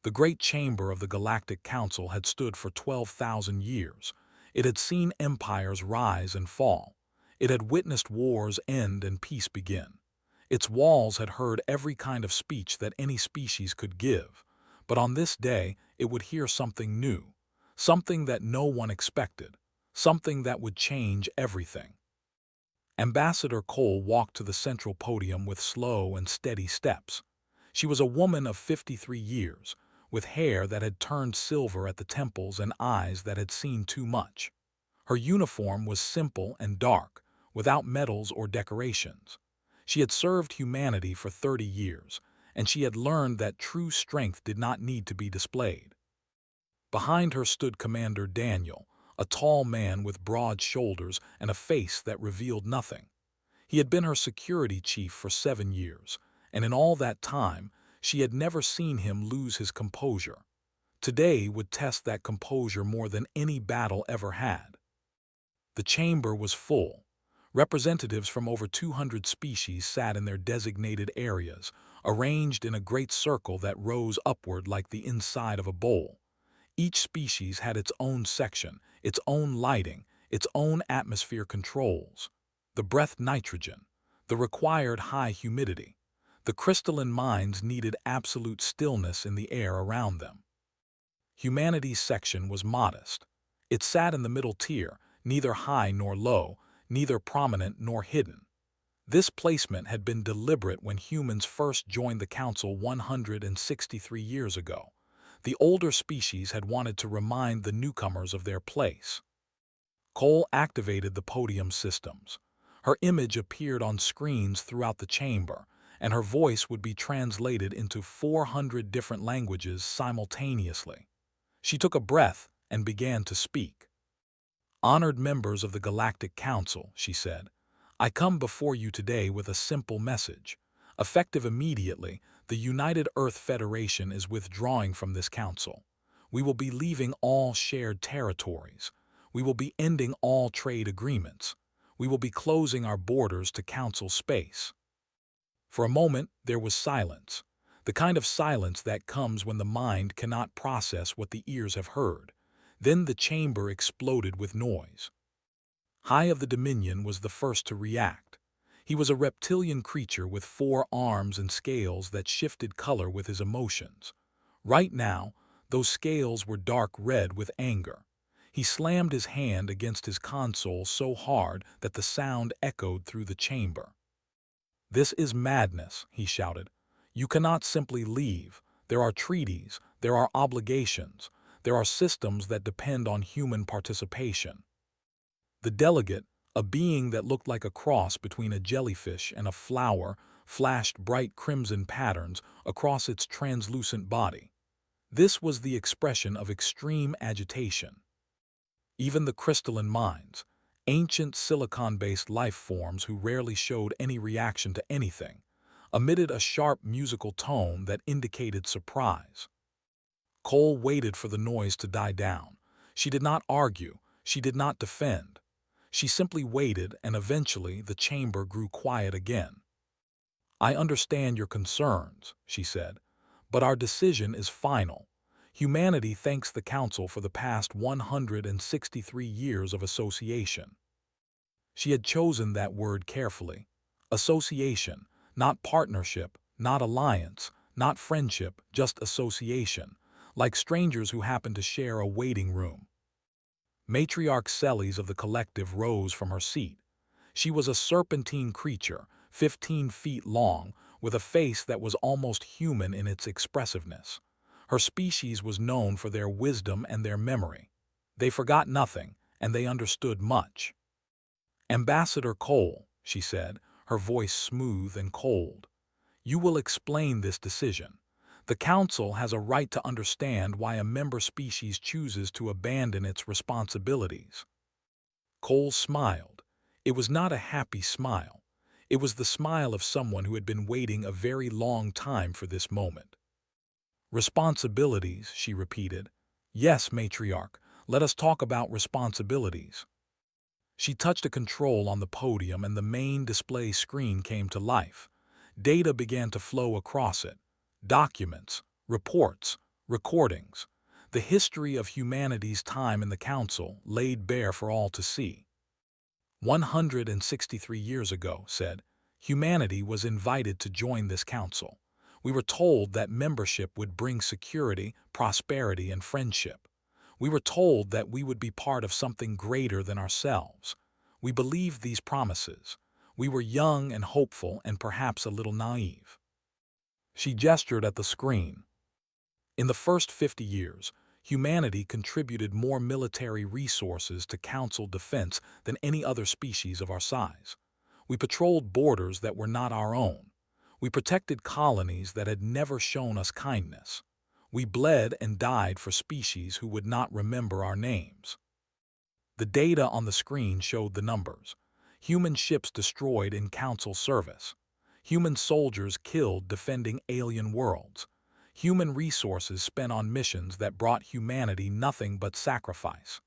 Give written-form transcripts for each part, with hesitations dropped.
The great chamber of the Galactic Council had stood for 12,000 years. It had seen empires rise and fall. It had witnessed wars end and peace begin. Its walls had heard every kind of speech that any species could give. But on this day, it would hear something new, something that no one expected, something that would change everything. Ambassador Cole walked to the central podium with slow and steady steps. She was a woman of 53 years, with hair that had turned silver at the temples and eyes that had seen too much. Her uniform was simple and dark, without medals or decorations. She had served humanity for 30 years, and she had learned that true strength did not need to be displayed. Behind her stood Commander Daniel, a tall man with broad shoulders and a face that revealed nothing. He had been her security chief for 7 years, and in all that time, she had never seen him lose his composure. Today would test that composure more than any battle ever had. The chamber was full. Representatives from over 200 species sat in their designated areas, arranged in a great circle that rose upward like the inside of a bowl. Each species had its own section, its own lighting, its own atmosphere controls. The breath nitrogen, the required high humidity. The crystalline minds needed absolute stillness in the air around them. Humanity's section was modest. It sat in the middle tier, neither high nor low, neither prominent nor hidden. This placement had been deliberate when humans first joined the Council 163 years ago. The older species had wanted to remind the newcomers of their place. Cole activated the podium systems. Her image appeared on screens throughout the chamber, and her voice would be translated into 400 different languages simultaneously. She took a breath and began to speak. "Honored members of the Galactic Council," she said, "I come before you today with a simple message. Effective immediately, the United Earth Federation is withdrawing from this council. We will be leaving all shared territories. We will be ending all trade agreements. We will be closing our borders to council space." For a moment, there was silence, the kind of silence that comes when the mind cannot process what the ears have heard. Then the chamber exploded with noise. High of the Dominion was the first to react. He was a reptilian creature with 4 arms and scales that shifted color with his emotions. Right now, those scales were dark red with anger. He slammed his hand against his console so hard that the sound echoed through the chamber. "This is madness," he shouted. "You cannot simply leave. There are treaties, there are obligations, there are systems that depend on human participation." The delegate, a being that looked like a cross between a jellyfish and a flower, flashed bright crimson patterns across its translucent body. This was the expression of extreme agitation. Even the crystalline minds, ancient silicon-based life forms who rarely showed any reaction to anything, emitted a sharp musical tone that indicated surprise. Cole waited for the noise to die down. She did not argue, she did not defend. She simply waited, and eventually the chamber grew quiet again. "I understand your concerns," she said, "but our decision is final. Humanity thanks the Council for the past 163 years of association." She had chosen that word carefully. Association, not partnership, not alliance, not friendship, just association, like strangers who happen to share a waiting room. Matriarch Celes of the collective rose from her seat. She was a serpentine creature, 15 feet long, with a face that was almost human in its expressiveness. Her species was known for their wisdom and their memory. They forgot nothing, and they understood much. "Ambassador Cole," she said, her voice smooth and cold, "you will explain this decision. The Council has a right to understand why a member species chooses to abandon its responsibilities." Cole smiled. It was not a happy smile. It was the smile of someone who had been waiting a very long time for this moment. "Responsibilities," she repeated. "Yes, matriarch, let us talk about responsibilities." She touched a control on the podium and the main display screen came to life. Data began to flow across it. Documents, reports, recordings, the history of humanity's time in the Council laid bare for all to see. 163 years ago, said, humanity was invited to join this council. We were told that membership would bring security, prosperity, and friendship. We were told that we would be part of something greater than ourselves. We believed these promises. We were young and hopeful and perhaps a little naive. She gestured at the screen. In the first 50 years, humanity contributed more military resources to Council defense than any other species of our size. We patrolled borders that were not our own. We protected colonies that had never shown us kindness. We bled and died for species who would not remember our names. The data on the screen showed the numbers. Human ships destroyed in Council service. Human soldiers killed defending alien worlds. Human resources spent on missions that brought humanity nothing but sacrifice.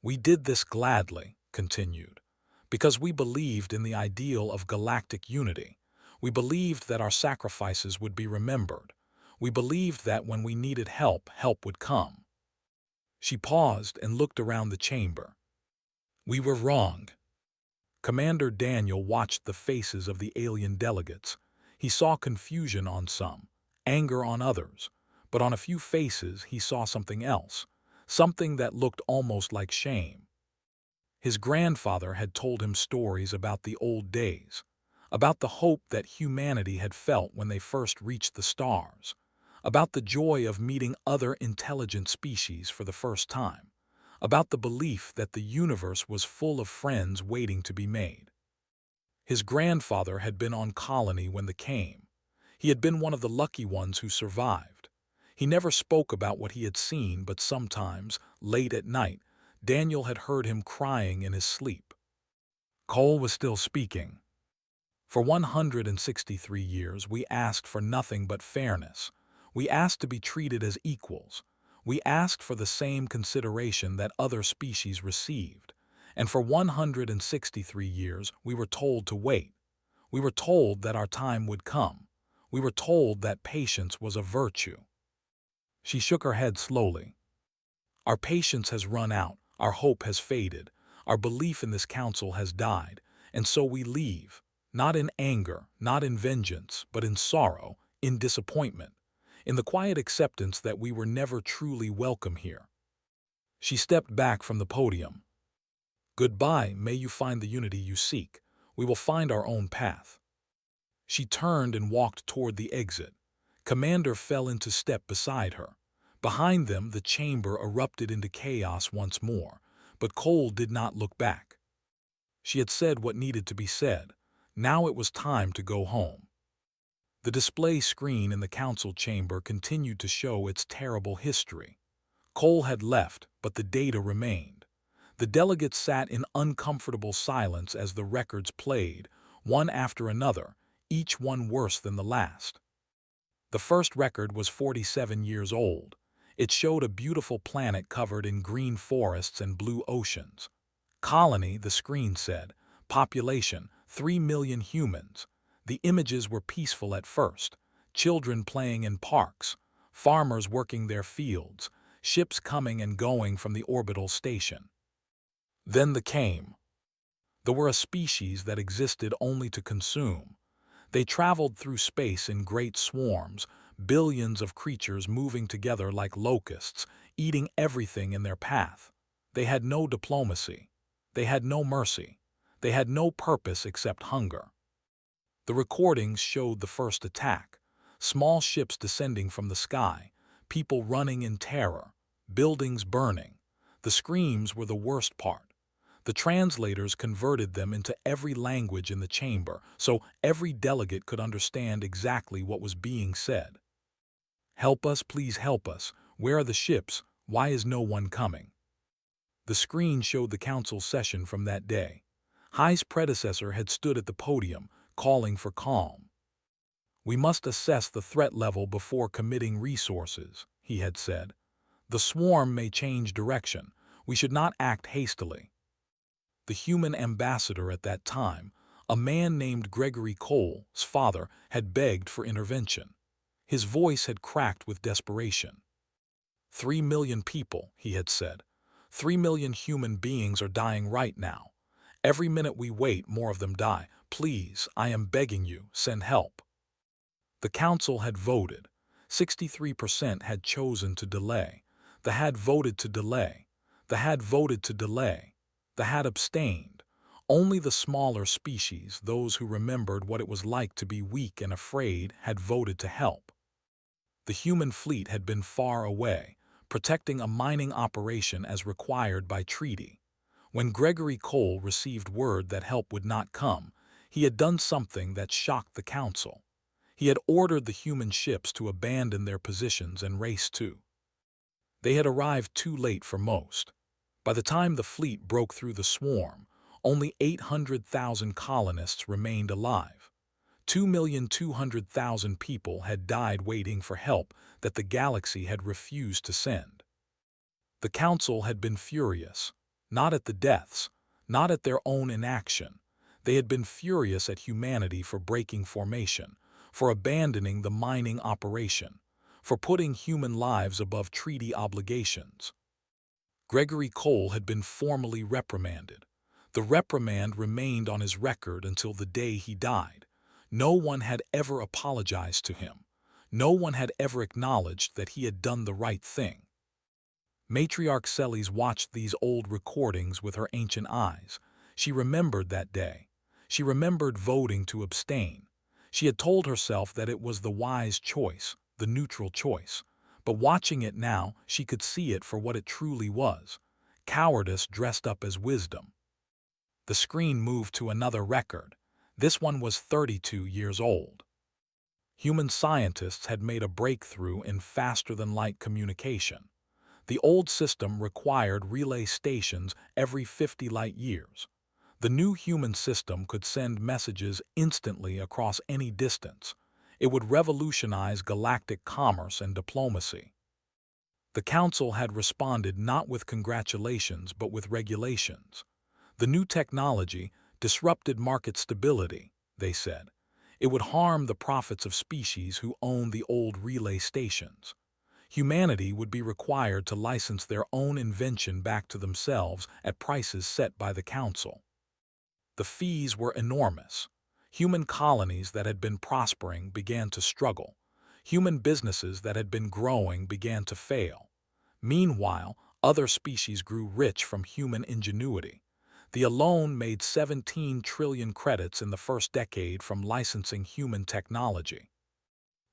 We did this gladly, continued, because we believed in the ideal of galactic unity. We believed that our sacrifices would be remembered. We believed that when we needed help, help would come. She paused and looked around the chamber. We were wrong. Commander Daniel watched the faces of the alien delegates. He saw confusion on some, anger on others, but on a few faces he saw something else, something that looked almost like shame. His grandfather had told him stories about the old days, about the hope that humanity had felt when they first reached the stars, about the joy of meeting other intelligent species for the first time, about the belief that the universe was full of friends waiting to be made. His grandfather had been on colony when they came. He had been one of the lucky ones who survived. He never spoke about what he had seen, but sometimes, late at night, Daniel had heard him crying in his sleep. Cole was still speaking. For 163 years, we asked for nothing but fairness. We asked to be treated as equals. We asked for the same consideration that other species received. And for 163 years, we were told to wait. We were told that our time would come. We were told that patience was a virtue. She shook her head slowly. Our patience has run out. Our hope has faded. Our belief in this council has died. And so we leave, not in anger, not in vengeance, but in sorrow, in disappointment, in the quiet acceptance that we were never truly welcome here. She stepped back from the podium. Goodbye, may you find the unity you seek. We will find our own path. She turned and walked toward the exit. Commander fell into step beside her. Behind them, the chamber erupted into chaos once more, but Cole did not look back. She had said what needed to be said. Now it was time to go home. The display screen in the council chamber continued to show its terrible history. Cole had left, but the data remained. The delegates sat in uncomfortable silence as the records played, one after another, each one worse than the last. The first record was 47 years old. It showed a beautiful planet covered in green forests and blue oceans. Colony, the screen said. Population, 3 million humans. The images were peaceful at first. Children playing in parks, farmers working their fields, ships coming and going from the orbital station. Then the came. There were a species that existed only to consume. They traveled through space in great swarms, billions of creatures moving together like locusts, eating everything in their path. They had no diplomacy. They had no mercy. They had no purpose except hunger. The recordings showed the first attack. Small ships descending from the sky, people running in terror, buildings burning. The screams were the worst part. The translators converted them into every language in the chamber, so every delegate could understand exactly what was being said. Help us, please help us. Where are the ships? Why is no one coming? The screen showed the council session from that day. High's predecessor had stood at the podium, calling for calm. We must assess the threat level before committing resources, he had said. The swarm may change direction. We should not act hastily. The human ambassador at that time, a man named Gregory Cole's father, had begged for intervention. His voice had cracked with desperation. 3 million people, he had said. 3 million human beings are dying right now. Every minute we wait, more of them die. Please, I am begging you, send help. The council had voted. 63% had chosen to delay. The had voted to delay. The had voted to delay. The had abstained. Only the smaller species, those who remembered what it was like to be weak and afraid, had voted to help. The human fleet had been far away, protecting a mining operation as required by treaty. When Gregory Cole received word that help would not come, he had done something that shocked the council. He had ordered the human ships to abandon their positions and race too. They had arrived too late for most. By the time the fleet broke through the swarm, only 800,000 colonists remained alive. 2,200,000 people had died waiting for help that the galaxy had refused to send. The council had been furious, not at the deaths, not at their own inaction. They had been furious at humanity for breaking formation, for abandoning the mining operation, for putting human lives above treaty obligations. Gregory Cole had been formally reprimanded. The reprimand remained on his record until the day he died. No one had ever apologized to him. No one had ever acknowledged that he had done the right thing. Matriarch Celes watched these old recordings with her ancient eyes. She remembered that day. She remembered voting to abstain. She had told herself that it was the wise choice, the neutral choice. But watching it now, she could see it for what it truly was: cowardice dressed up as wisdom. The screen moved to another record. This one was 32 years old. Human scientists had made a breakthrough in faster-than-light communication. The old system required relay stations every 50 light years. The new human system could send messages instantly across any distance. It would revolutionize galactic commerce and diplomacy. The council had responded not with congratulations but with regulations. The new technology disrupted market stability, they said. It would harm the profits of species who owned the old relay stations. Humanity would be required to license their own invention back to themselves at prices set by the council. The fees were enormous. Human colonies that had been prospering began to struggle. Human businesses that had been growing began to fail. Meanwhile, other species grew rich from human ingenuity. The alone made 17 trillion credits in the first decade from licensing human technology.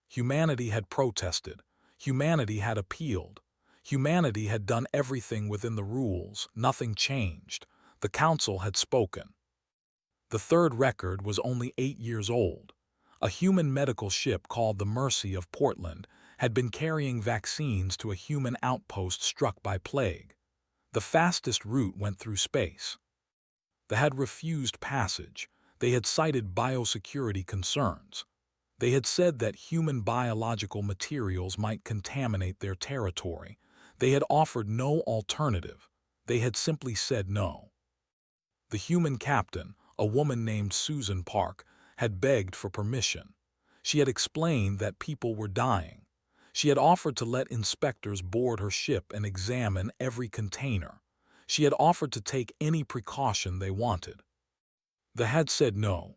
Humanity had protested. Humanity had appealed. Humanity had done everything within the rules. Nothing changed. The council had spoken. The third record was only 8 years old. A human medical ship called the Mercy of Portland had been carrying vaccines to a human outpost struck by plague. The fastest route went through space. They had refused passage. They had cited biosecurity concerns. They had said that human biological materials might contaminate their territory. They had offered no alternative. They had simply said no. The human captain, a woman named Susan Park, had begged for permission. She had explained that people were dying. She had offered to let inspectors board her ship and examine every container. She had offered to take any precaution they wanted. They had said no.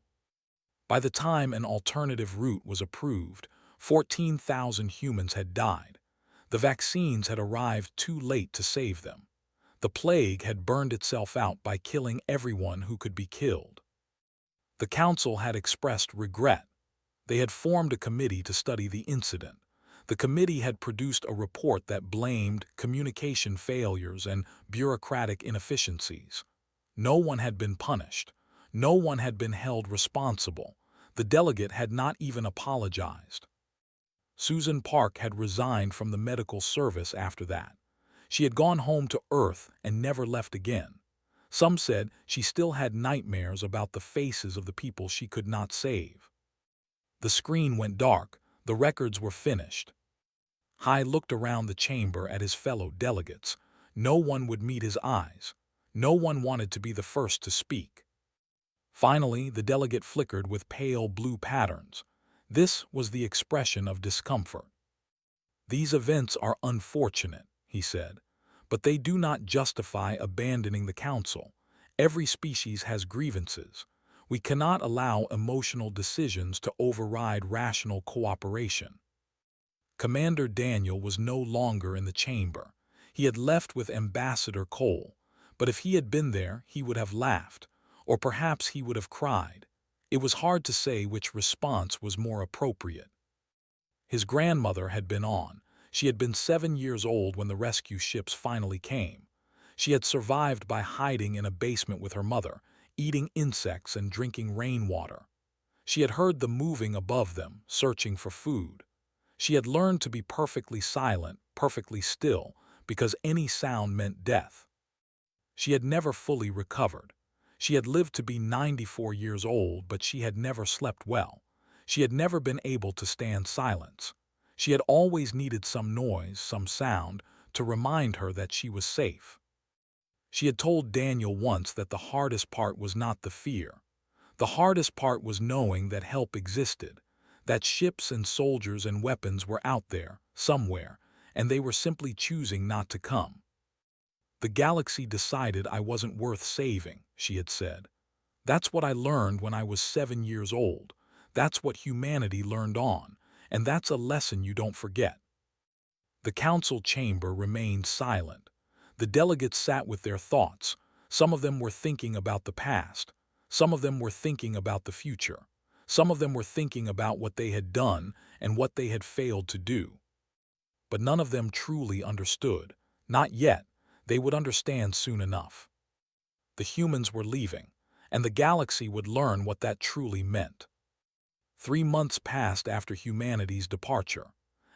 By the time an alternative route was approved, 14,000 humans had died. The vaccines had arrived too late to save them. The plague had burned itself out by killing everyone who could be killed. The council had expressed regret. They had formed a committee to study the incident. The committee had produced a report that blamed communication failures and bureaucratic inefficiencies. No one had been punished. No one had been held responsible. The delegate had not even apologized. Susan Park had resigned from the medical service after that. She had gone home to Earth and never left again. Some said she still had nightmares about the faces of the people she could not save. The screen went dark. The records were finished. High looked around the chamber at his fellow delegates. No one would meet his eyes. No one wanted to be the first to speak. Finally, the delegate flickered with pale blue patterns. This was the expression of discomfort. "These events are unfortunate," he said, "but they do not justify abandoning the Council. Every species has grievances. We cannot allow emotional decisions to override rational cooperation." Commander Daniel was no longer in the chamber. He had left with Ambassador Cole, but if he had been there, he would have laughed, or perhaps he would have cried. It was hard to say which response was more appropriate. His grandmother had been on. She had been 7 years old when the rescue ships finally came. She had survived by hiding in a basement with her mother, eating insects and drinking rainwater. She had heard the moving above them, searching for food. She had learned to be perfectly silent, perfectly still, because any sound meant death. She had never fully recovered. She had lived to be 94 years old, but she had never slept well. She had never been able to stand silence. She had always needed some noise, some sound, to remind her that she was safe. She had told Daniel once that the hardest part was not the fear. The hardest part was knowing that help existed, that ships and soldiers and weapons were out there, somewhere, and they were simply choosing not to come. "The galaxy decided I wasn't worth saving," she had said. "That's what I learned when I was 7 years old. That's what humanity learned on, and that's a lesson you don't forget." The council chamber remained silent. The delegates sat with their thoughts. Some of them were thinking about the past. Some of them were thinking about the future. Some of them were thinking about what they had done and what they had failed to do. But none of them truly understood. Not yet. They would understand soon enough. The humans were leaving, and the galaxy would learn what that truly meant. 3 months passed after humanity's departure.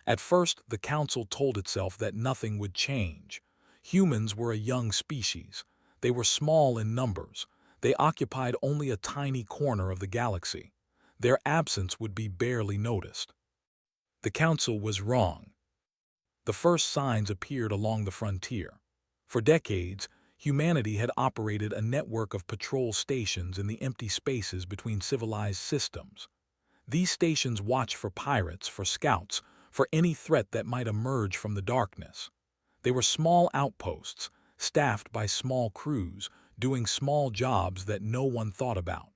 At first, the Council told itself that nothing would change. Humans were a young species. They were small in numbers. They occupied only a tiny corner of the galaxy. Their absence would be barely noticed. The Council was wrong. The first signs appeared along the frontier. For decades, humanity had operated a network of patrol stations in the empty spaces between civilized systems. These stations watched for pirates, for scouts, for any threat that might emerge from the darkness. They were small outposts, staffed by small crews, doing small jobs that no one thought about.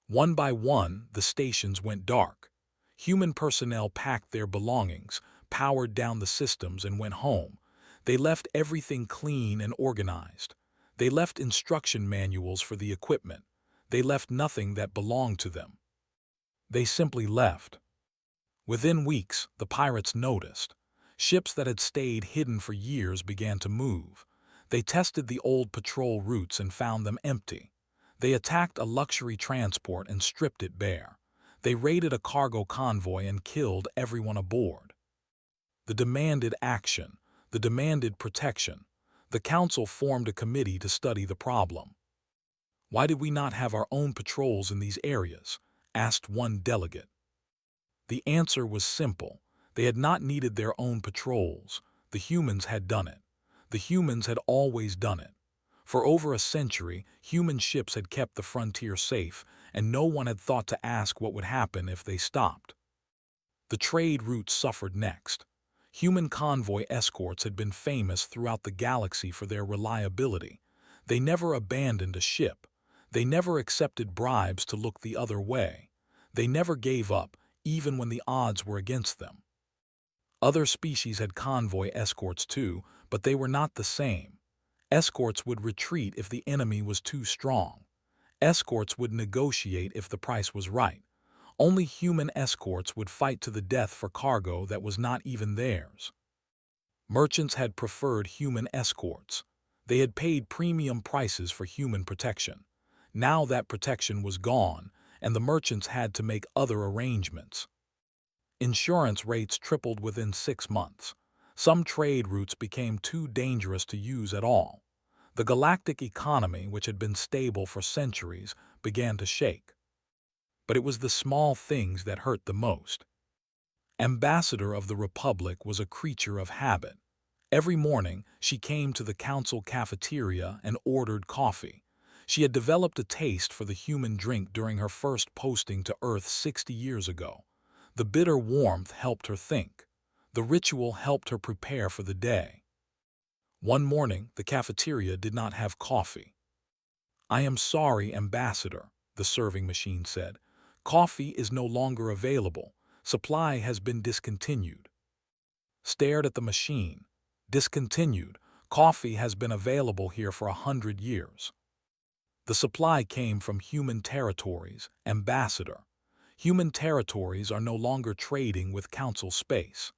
One by one, the stations went dark. Human personnel packed their belongings, powered down the systems, and went home. They left everything clean and organized. They left instruction manuals for the equipment. They left nothing that belonged to them. They simply left. Within weeks, the pirates noticed. Ships that had stayed hidden for years began to move. They tested the old patrol routes and found them empty. They attacked a luxury transport and stripped it bare. They raided a cargo convoy and killed everyone aboard. The demanded action. The demanded protection. The Council formed a committee to study the problem. "Why did we not have our own patrols in these areas?" asked one delegate. The answer was simple. They had not needed their own patrols. The humans had done it. The humans had always done it. For over a century, human ships had kept the frontier safe, and no one had thought to ask what would happen if they stopped. The trade routes suffered next. Human convoy escorts had been famous throughout the galaxy for their reliability. They never abandoned a ship. They never accepted bribes to look the other way. They never gave up, even when the odds were against them. Other species had convoy escorts too, but they were not the same. Escorts would retreat if the enemy was too strong. Escorts would negotiate if the price was right. Only human escorts would fight to the death for cargo that was not even theirs. Merchants had preferred human escorts. They had paid premium prices for human protection. Now that protection was gone, and the merchants had to make other arrangements. Insurance rates tripled within 6 months. Some trade routes became too dangerous to use at all. The galactic economy, which had been stable for centuries, began to shake. But it was the small things that hurt the most. Ambassador of the Republic was a creature of habit. Every morning, she came to the council cafeteria and ordered coffee. She had developed a taste for the human drink during her first posting to Earth 60 years ago. The bitter warmth helped her think. The ritual helped her prepare for the day. One morning, the cafeteria did not have coffee. "I am sorry, Ambassador," the serving machine said. "Coffee is no longer available. Supply has been discontinued." Stared at the machine. Discontinued. Coffee has been available here for 100 years. The supply came from human territories, Ambassador. Human territories are no longer trading with Council space.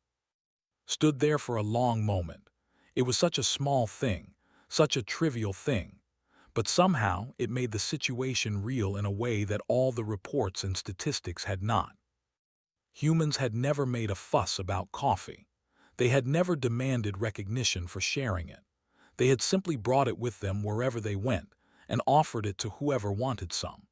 Stood there for a long moment. It was such a small thing, such a trivial thing, but somehow it made the situation real in a way that all the reports and statistics had not. Humans had never made a fuss about coffee. They had never demanded recognition for sharing it. They had simply brought it with them wherever they went and offered it to whoever wanted some.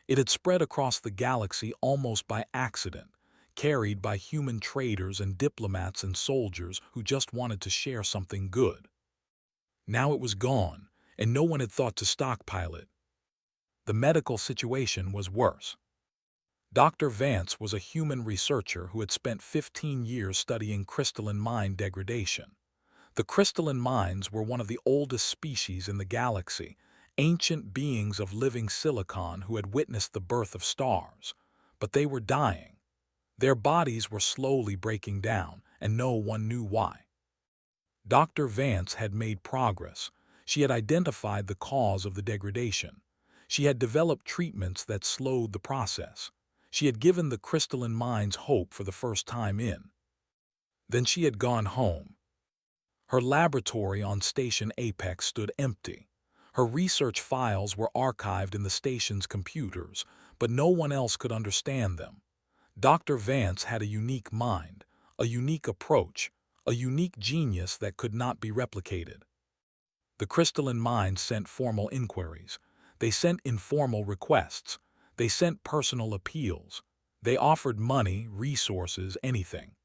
It had spread across the galaxy almost by accident, carried by human traders and diplomats and soldiers who just wanted to share something good. Now it was gone, and no one had thought to stockpile it. The medical situation was worse. Dr. Vance was a human researcher who had spent 15 years studying crystalline mine degradation. The crystalline mines were one of the oldest species in the galaxy, ancient beings of living silicon who had witnessed the birth of stars. But they were dying. Their bodies were slowly breaking down, and no one knew why. Dr. Vance had made progress. She had identified the cause of the degradation. She had developed treatments that slowed the process. She had given the crystalline mines hope for the first time in. Then she had gone home. Her laboratory on Station Apex stood empty. Her research files were archived in the station's computers, but no one else could understand them. Dr. Vance had a unique mind, a unique approach, a unique genius that could not be replicated. The crystalline mines sent formal inquiries. They sent informal requests. They sent personal appeals. They offered money, resources, anything.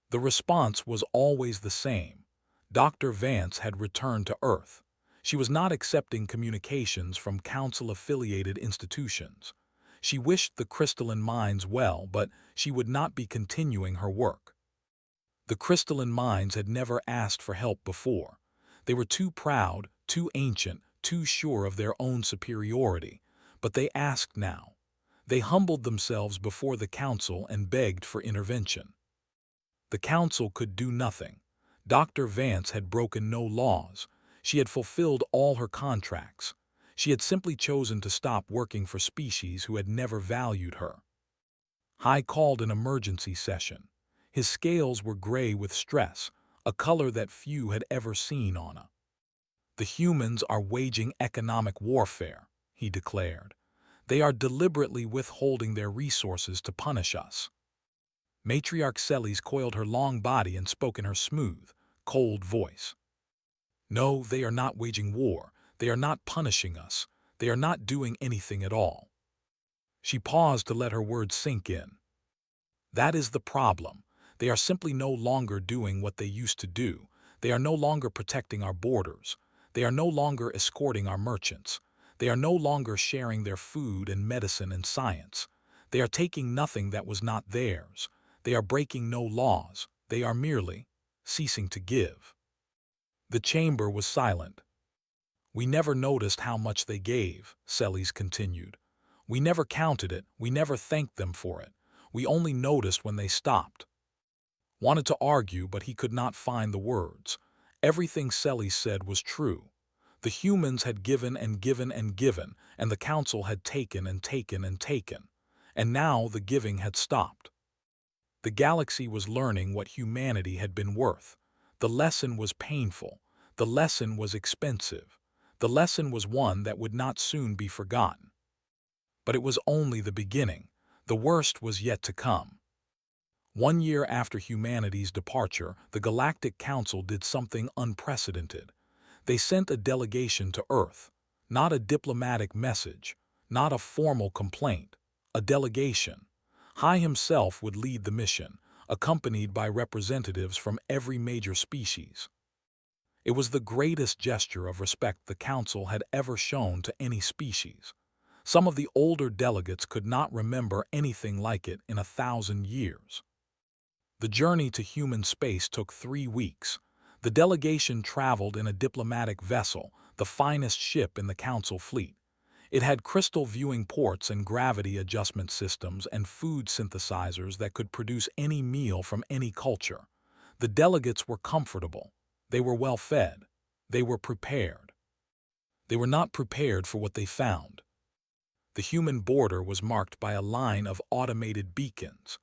The response was always the same. Dr. Vance had returned to Earth. She was not accepting communications from Council-affiliated institutions. She wished the crystalline mines well, but she would not be continuing her work. The crystalline mines had never asked for help before. They were too proud, too ancient, too sure of their own superiority, but they asked now. They humbled themselves before the Council and begged for intervention. The Council could do nothing. Dr. Vance had broken no laws. She had fulfilled all her contracts. She had simply chosen to stop working for species who had never valued her. High called an emergency session. His scales were gray with stress, a color that few had ever seen on a. "The humans are waging economic warfare," he declared. "They are deliberately withholding their resources to punish us." Matriarch Celes coiled her long body and spoke in her smooth, cold voice. "No, they are not waging war. They are not punishing us. They are not doing anything at all." She paused to let her words sink in. "That is the problem. They are simply no longer doing what they used to do. They are no longer protecting our borders. They are no longer escorting our merchants. They are no longer sharing their food and medicine and science. They are taking nothing that was not theirs. They are breaking no laws. They are merely ceasing to give." The chamber was silent. "We never noticed how much they gave," Celes continued. "We never counted it. We never thanked them for it. We only noticed when they stopped." Wanted to argue, but he could not find the words. Everything Celes said was true. The humans had given and given and given, and the Council had taken and taken and taken. And now the giving had stopped. The galaxy was learning what humanity had been worth. The lesson was painful. The lesson was expensive. The lesson was one that would not soon be forgotten. But it was only the beginning. The worst was yet to come. 1 year after humanity's departure, the Galactic Council did something unprecedented. They sent a delegation to Earth. Not a diplomatic message, not a formal complaint, a delegation. High himself would lead the mission, accompanied by representatives from every major species. It was the greatest gesture of respect the Council had ever shown to any species. Some of the older delegates could not remember anything like it in 1,000 years. The journey to human space took 3 weeks. The delegation traveled in a diplomatic vessel, the finest ship in the Council fleet. It had crystal viewing ports and gravity adjustment systems and food synthesizers that could produce any meal from any culture. The delegates were comfortable. They were well fed. They were prepared. They were not prepared for what they found. The human border was marked by a line of automated beacons.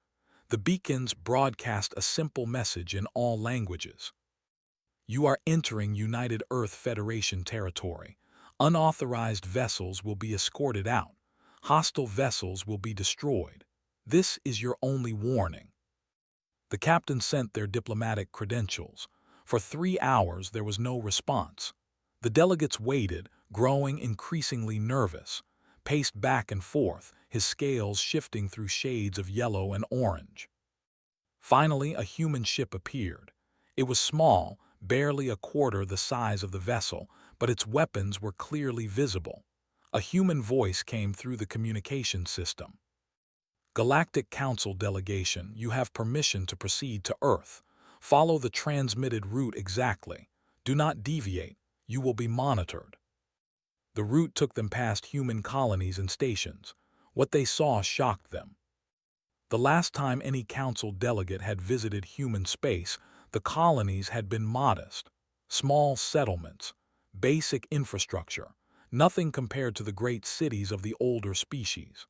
The beacons broadcast a simple message in all languages. You are entering United Earth Federation territory. Unauthorized vessels will be escorted out. Hostile vessels will be destroyed. This is your only warning. The captain sent their diplomatic credentials. For 3 hours there was no response. The delegates waited, growing increasingly nervous, paced back and forth, his scales shifting through shades of yellow and orange. Finally, a human ship appeared. It was small, barely a quarter the size of the vessel, but its weapons were clearly visible. A human voice came through the communication system. Galactic Council delegation, you have permission to proceed to Earth. Follow the transmitted route exactly. Do not deviate. You will be monitored. The route took them past human colonies and stations. What they saw shocked them. The last time any council delegate had visited human space, the colonies had been modest. Small settlements, basic infrastructure, nothing compared to the great cities of the older species.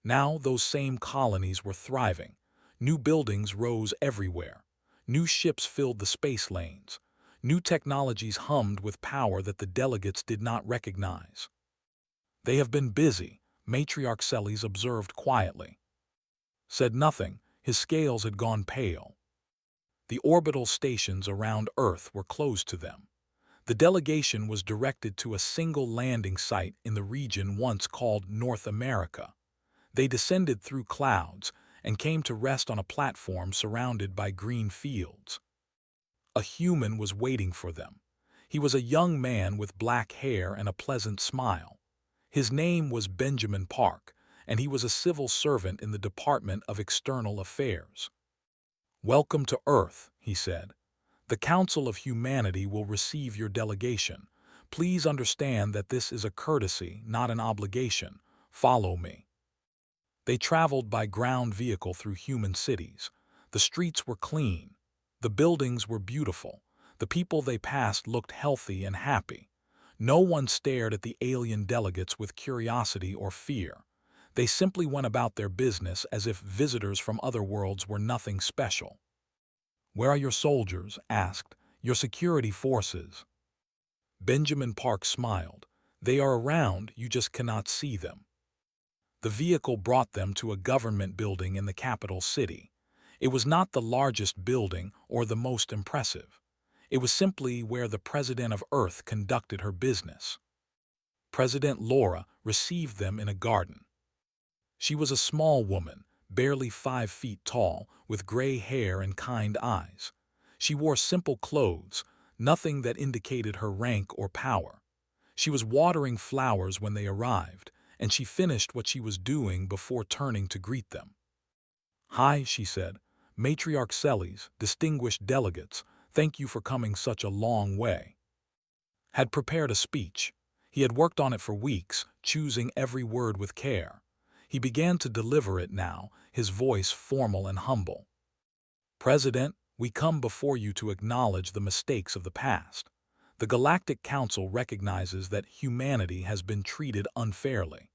Now those same colonies were thriving. New buildings rose everywhere. New ships filled the space lanes. New technologies hummed with power that the delegates did not recognize. They have been busy, Matriarch Celes observed quietly. Said nothing, his scales had gone pale. The orbital stations around Earth were closed to them. The delegation was directed to a single landing site in the region once called North America. They descended through clouds and came to rest on a platform surrounded by green fields. A human was waiting for them. He was a young man with black hair and a pleasant smile. His name was Benjamin Park, and he was a civil servant in the Department of External Affairs. Welcome to Earth, he said. The Council of Humanity will receive your delegation. Please understand that this is a courtesy, not an obligation. Follow me. They traveled by ground vehicle through human cities. The streets were clean. The buildings were beautiful. The people they passed looked healthy and happy. No one stared at the alien delegates with curiosity or fear. They simply went about their business as if visitors from other worlds were nothing special. Where are your soldiers? Asked. Your security forces. Benjamin Park smiled. They are around, you just cannot see them. The vehicle brought them to a government building in the capital city. It was not the largest building or the most impressive. It was simply where the President of Earth conducted her business. President Laura received them in a garden. She was a small woman, barely 5 feet tall, with gray hair and kind eyes. She wore simple clothes, nothing that indicated her rank or power. She was watering flowers when they arrived, and she finished what she was doing before turning to greet them. Hi, she said. Matriarch Celes, distinguished delegates, thank you for coming such a long way. Had prepared a speech. He had worked on it for weeks, choosing every word with care. He began to deliver it now, his voice formal and humble. President, we come before you to acknowledge the mistakes of the past. The Galactic Council recognizes that humanity has been treated unfairly.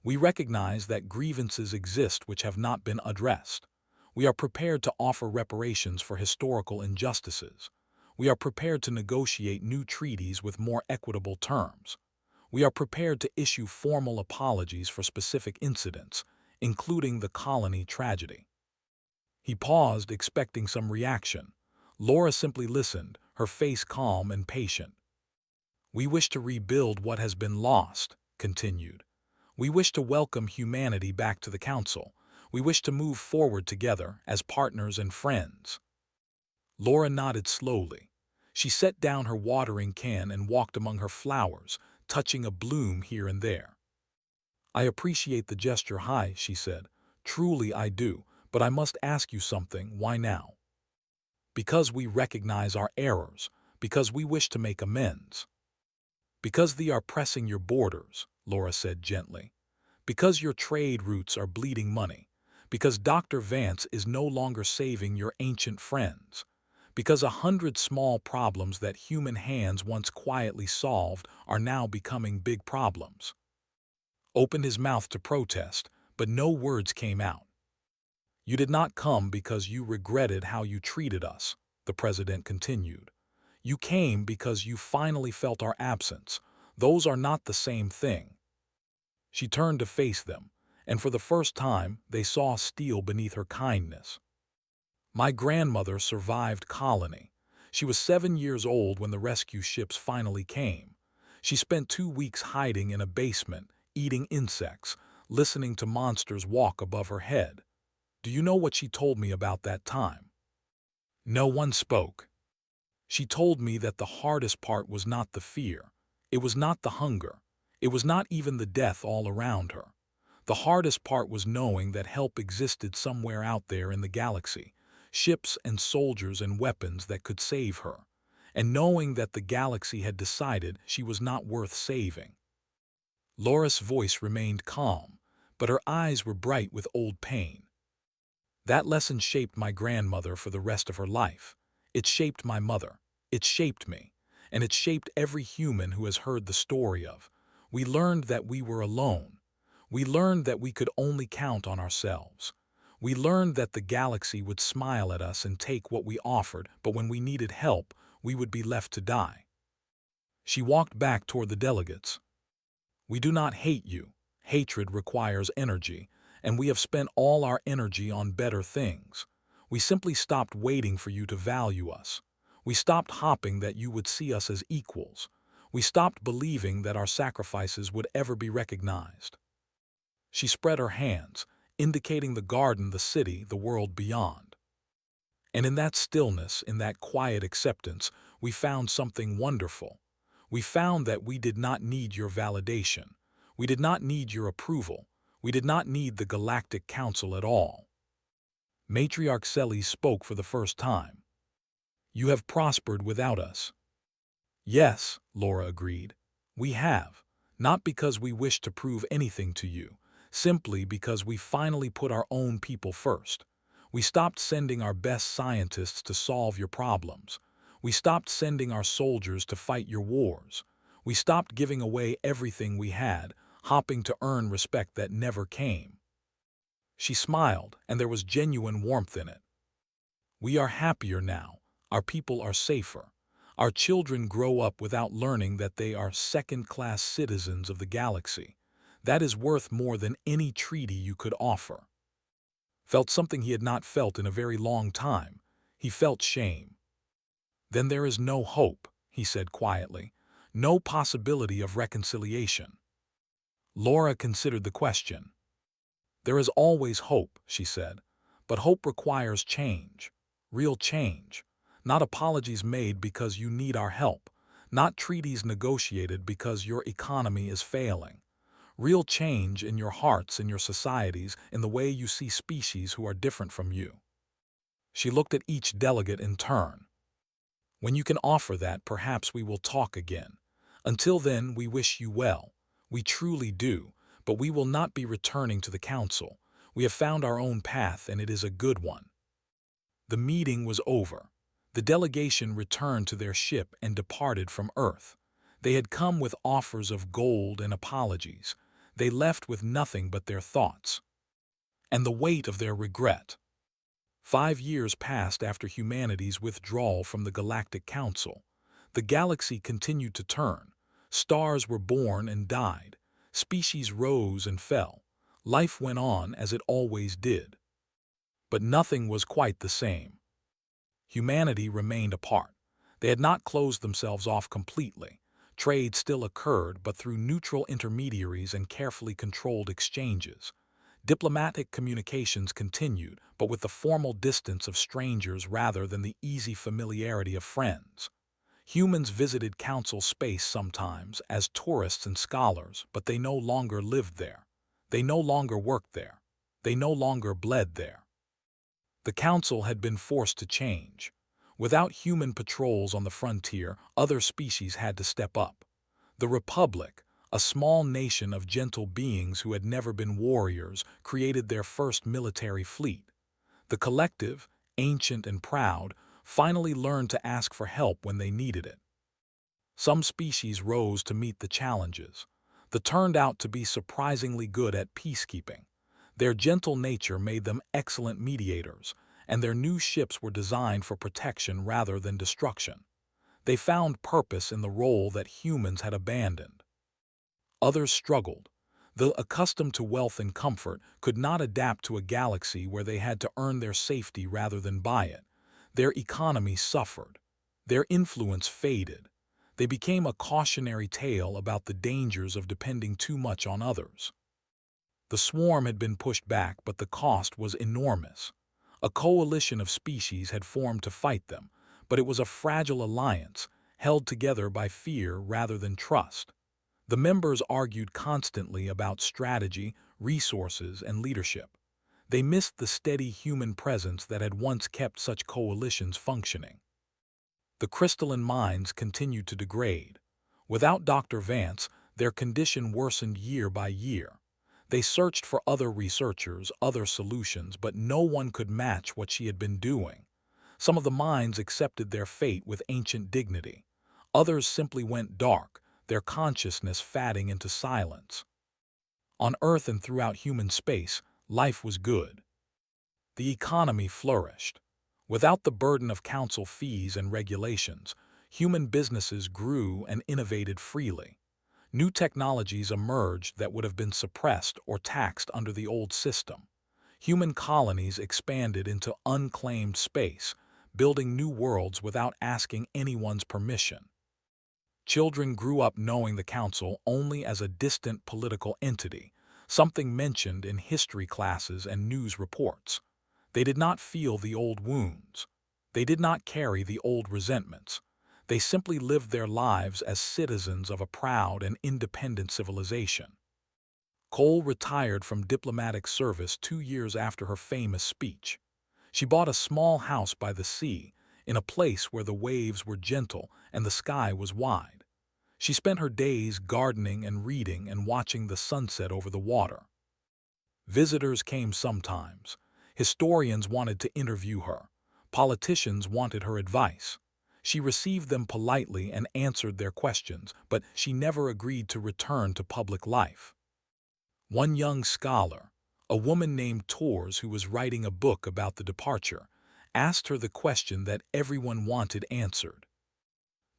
We recognize that grievances exist which have not been addressed. We are prepared to offer reparations for historical injustices. We are prepared to negotiate new treaties with more equitable terms. We are prepared to issue formal apologies for specific incidents, including the colony tragedy. He paused, expecting some reaction. Laura simply listened, her face calm and patient. We wish to rebuild what has been lost, continued. We wish to welcome humanity back to the Council. We wish to move forward together as partners and friends. Laura nodded slowly. She set down her watering can and walked among her flowers, touching a bloom here and there. I appreciate the gesture, hi, she said. Truly I do, But I must ask you something, why now? Because we recognize our errors, because we wish to make amends. Because they are pressing your borders, Laura said gently. Because your trade routes are bleeding money. Because Dr. Vance is no longer saving your ancient friends. Because 100 small problems that human hands once quietly solved are now becoming big problems. Opened his mouth to protest, but no words came out. You did not come because you regretted how you treated us, the president continued. You came because you finally felt our absence. Those are not the same thing. She turned to face them, and for the first time they saw steel beneath her kindness. My grandmother survived colony. She was 7 years old when the rescue ships finally came. She spent 2 weeks hiding in a basement, eating insects, listening to monsters walk above her head. Do you know what she told me about that time? No one spoke. She told me that the hardest part was not the fear. It was not the hunger. It was not even the death all around her. The hardest part was knowing that help existed somewhere out there in the galaxy, ships and soldiers and weapons that could save her, and knowing that the galaxy had decided she was not worth saving. Laura's voice remained calm, but her eyes were bright with old pain. That lesson shaped my grandmother for the rest of her life. It shaped my mother. It shaped me. And it shaped every human who has heard the story of. We learned that we were alone. We learned that we could only count on ourselves. We learned that the galaxy would smile at us and take what we offered, but when we needed help, we would be left to die. She walked back toward the delegates. We do not hate you. Hatred requires energy, and we have spent all our energy on better things. We simply stopped waiting for you to value us. We stopped hoping that you would see us as equals. We stopped believing that our sacrifices would ever be recognized. She spread her hands, indicating the garden, the city, the world beyond. And in that stillness, in that quiet acceptance, we found something wonderful. We found that we did not need your validation. We did not need your approval. We did not need the Galactic Council at all. Matriarch Celes spoke for the first time. You have prospered without us. Yes, Laura agreed. We have. Not because we wish to prove anything to you, simply because we finally put our own people first. We stopped sending our best scientists to solve your problems. We stopped sending our soldiers to fight your wars. We stopped giving away everything we had, hoping to earn respect that never came. She smiled, and there was genuine warmth in it. We are happier now. Our people are safer. Our children grow up without learning that they are second-class citizens of the galaxy. That is worth more than any treaty you could offer. Felt something he had not felt in a very long time. He felt shame. Then there is no hope, he said quietly. No possibility of reconciliation. Laura considered the question. There is always hope, she said, but hope requires change. Real change. Not apologies made because you need our help. Not treaties negotiated because your economy is failing. Real change in your hearts, in your societies, in the way you see species who are different from you. She looked at each delegate in turn. When you can offer that, perhaps we will talk again. Until then, we wish you well. We truly do, but we will not be returning to the council. We have found our own path, and it is a good one. The meeting was over. The delegation returned to their ship and departed from Earth. They had come with offers of gold and apologies. They left with nothing but their thoughts and the weight of their regret. 5 years passed after humanity's withdrawal from the Galactic Council. The galaxy continued to turn. Stars were born and died. Species rose and fell. Life went on as it always did. But nothing was quite the same. Humanity remained apart. They had not closed themselves off completely. Trade still occurred, but through neutral intermediaries and carefully controlled exchanges. Diplomatic communications continued, but with the formal distance of strangers rather than the easy familiarity of friends. Humans visited council space sometimes as tourists and scholars, but they no longer lived there. They no longer worked there. They no longer bled there. The Council had been forced to change. Without human patrols on the frontier, other species had to step up. The Republic, a small nation of gentle beings who had never been warriors, created their first military fleet. The collective, ancient and proud, finally learned to ask for help when they needed it. Some species rose to meet the challenges. They turned out to be surprisingly good at peacekeeping. Their gentle nature made them excellent mediators, and their new ships were designed for protection rather than destruction. They found purpose in the role that humans had abandoned. Others struggled. Though accustomed to wealth and comfort, could not adapt to a galaxy where they had to earn their safety rather than buy it. Their economy suffered. Their influence faded. They became a cautionary tale about the dangers of depending too much on others. The swarm had been pushed back, but the cost was enormous. A coalition of species had formed to fight them, but it was a fragile alliance, held together by fear rather than trust. The members argued constantly about strategy, resources, and leadership. They missed the steady human presence that had once kept such coalitions functioning. The crystalline minds continued to degrade. Without Dr. Vance, their condition worsened year by year. They searched for other researchers, other solutions, but no one could match what she had been doing. Some of the minds accepted their fate with ancient dignity. Others simply went dark, their consciousness fading into silence. On Earth and throughout human space, life was good. The economy flourished. Without the burden of council fees and regulations, human businesses grew and innovated freely. New technologies emerged that would have been suppressed or taxed under the old system. Human colonies expanded into unclaimed space, building new worlds without asking anyone's permission. Children grew up knowing the council only as a distant political entity, something mentioned in history classes and news reports. They did not feel the old wounds. They did not carry the old resentments. They simply lived their lives as citizens of a proud and independent civilization. Cole retired from diplomatic service 2 years after her famous speech. She bought a small house by the sea, in a place where the waves were gentle and the sky was wide. She spent her days gardening and reading and watching the sunset over the water. Visitors came sometimes. Historians wanted to interview her. Politicians wanted her advice. She received them politely and answered their questions, but she never agreed to return to public life. One young scholar, a woman named Tors who was writing a book about the departure, asked her the question that everyone wanted answered.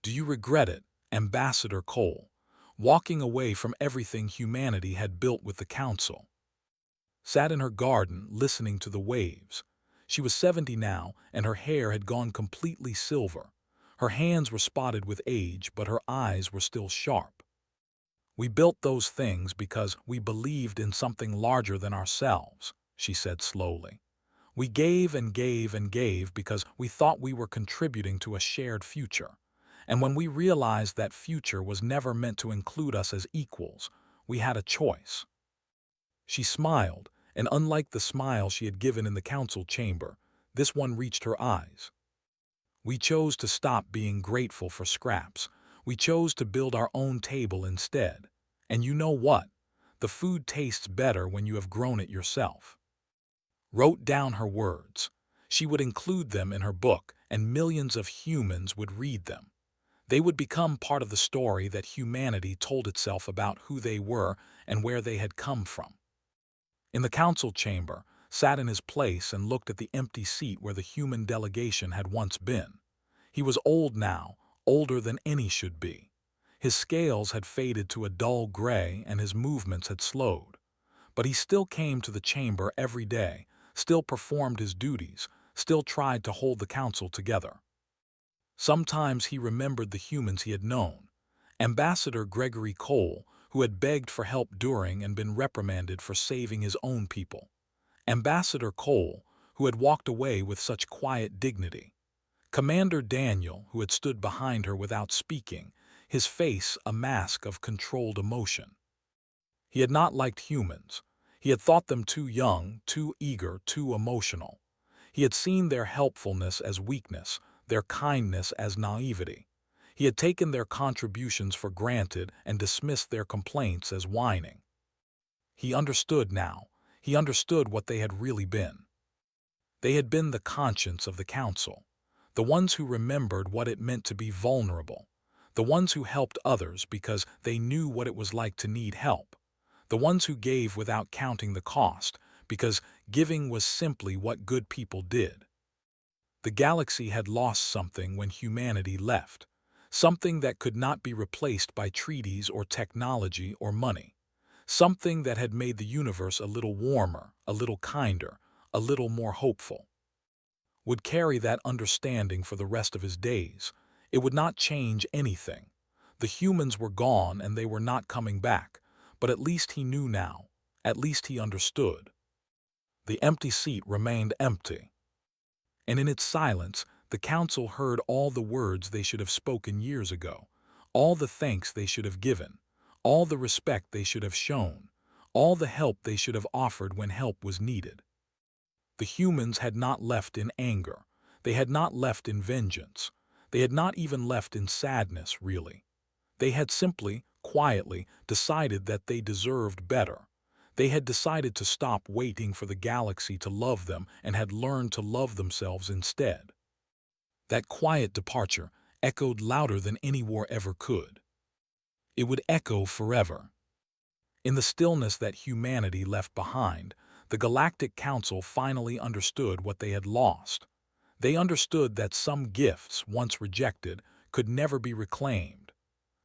"Do you regret it, Ambassador Cole, walking away from everything humanity had built with the Council?" Sat in her garden, listening to the waves. She was 70 now, and her hair had gone completely silver. Her hands were spotted with age, but her eyes were still sharp. "We built those things because we believed in something larger than ourselves," she said slowly. "We gave and gave and gave because we thought we were contributing to a shared future. And when we realized that future was never meant to include us as equals, we had a choice." She smiled, and unlike the smile she had given in the council chamber, this one reached her eyes. "We chose to stop being grateful for scraps. We chose to build our own table instead. And you know what? The food tastes better when you have grown it yourself." Wrote down her words. She would include them in her book, and millions of humans would read them. They would become part of the story that humanity told itself about who they were and where they had come from. In the council chamber, sat in his place and looked at the empty seat where the human delegation had once been. He was old now, older than any should be. His scales had faded to a dull gray and his movements had slowed. But he still came to the chamber every day, still performed his duties, still tried to hold the council together. Sometimes he remembered the humans he had known. Ambassador Gregory Cole, who had begged for help during and been reprimanded for saving his own people. Ambassador Cole, who had walked away with such quiet dignity. Commander Daniel, who had stood behind her without speaking, his face a mask of controlled emotion. He had not liked humans. He had thought them too young, too eager, too emotional. He had seen their helpfulness as weakness, their kindness as naivety. He had taken their contributions for granted and dismissed their complaints as whining. He understood now. He understood what they had really been. They had been the conscience of the council, the ones who remembered what it meant to be vulnerable, the ones who helped others because they knew what it was like to need help, the ones who gave without counting the cost, because giving was simply what good people did. The galaxy had lost something when humanity left, something that could not be replaced by treaties or technology or money, something that had made the universe a little warmer, a little kinder, a little more hopeful. Would carry that understanding for the rest of his days. It would not change anything. The humans were gone and they were not coming back, but at least he knew now. At least he understood. The empty seat remained empty. And in its silence, the council heard all the words they should have spoken years ago, all the thanks they should have given, all the respect they should have shown, all the help they should have offered when help was needed. The humans had not left in anger. They had not left in vengeance. They had not even left in sadness, really. They had simply, quietly, decided that they deserved better. They had decided to stop waiting for the galaxy to love them and had learned to love themselves instead. That quiet departure echoed louder than any war ever could. It would echo forever. In the stillness that humanity left behind, the Galactic Council finally understood what they had lost. They understood that some gifts, once rejected, could never be reclaimed.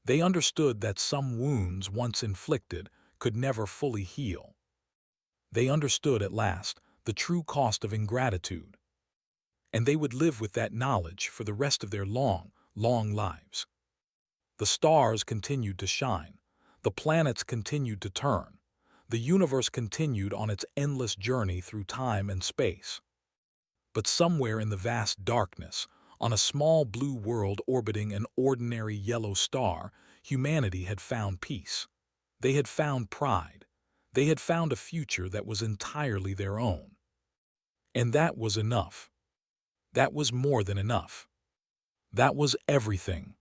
They understood that some wounds, once inflicted, could never fully heal. They understood at last the true cost of ingratitude. And they would live with that knowledge for the rest of their long, long lives. The stars continued to shine. The planets continued to turn. The universe continued on its endless journey through time and space. But somewhere in the vast darkness, on a small blue world orbiting an ordinary yellow star, humanity had found peace. They had found pride. They had found a future that was entirely their own. And that was enough. That was more than enough. That was everything.